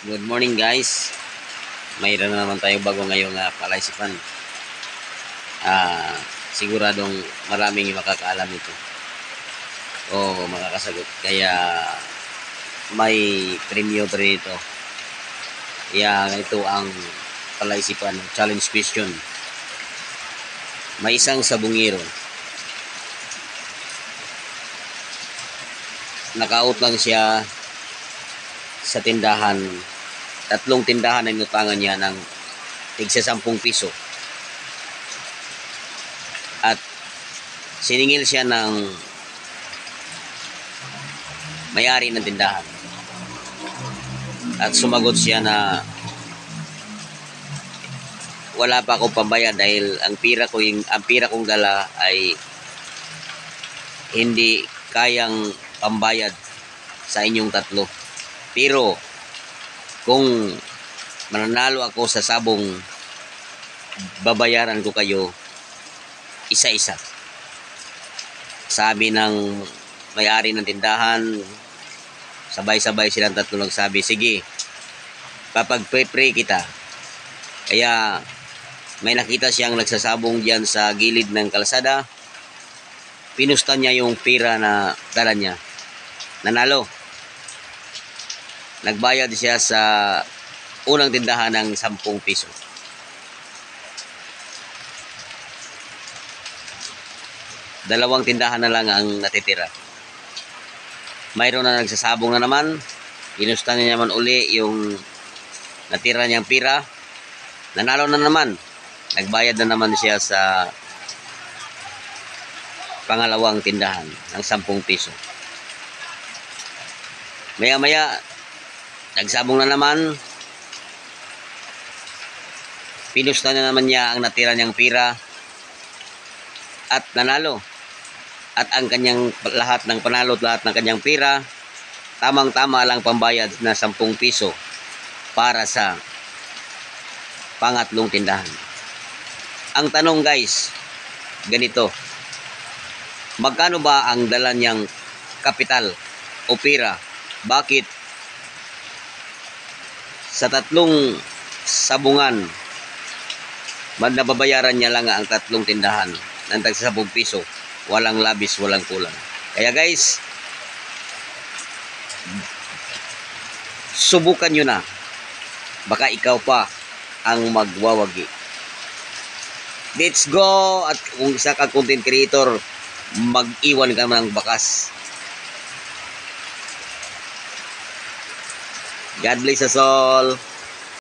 Good morning guys. Mayroon na naman tayo bago ngayong palaisipan. Siguradong maraming makakaalam ito o makakasagot. Kaya may premyo pa rin ito. Kaya ito ang palaisipan, challenge question. May isang sabungero. Nakaut lang siya sa tindahan. 3 tindahan na inutangan niya ng tigsa 10 piso. At siningil siya ng may-ari ng tindahan. At sumagot siya na wala pa akong pambayad dahil ang pira kong dala ay hindi kayang pambayad sa inyong 3. Pero kung mananalo ako sa sabong, babayaran ko kayo isa-isa. Sabi ng may-ari ng tindahan, sabay-sabay silang 3 nagsabi, sige, papag-pray kita. Kaya may nakita siyang nagsasabong diyan sa gilid ng kalsada. Pinusta niya yung pira na dala niya. Nanalo. Nagbayad siya sa unang tindahan ng 10 piso. Dalawang tindahan na lang ang natitira. Mayroon na nagsasabong na naman. Ginusta niya naman uli yung natira niyang pira. Nanalo na naman. Nagbayad na naman siya sa pangalawang tindahan ng 10 piso. Maya-maya, nagsabong na naman. Pinusta na naman niya ang natira niyang pira. At nanalo. At ang kanyang lahat ng panalo at lahat ng kanyang pira, tamang-tama lang pambayad na 10 piso para sa pangatlong tindahan. Ang tanong guys, ganito. Magkano ba ang dala niyang kapital o pira? Bakit sa 3 sabungan nababayaran niya lang ang 3 tindahan ng tagsa 10 piso? Walang labis, walang kulang. Kaya guys, subukan nyo na. Baka ikaw pa ang magwawagi. Let's go! At kung isa kang content creator, mag-iwan ka ng bakas. God bless us all.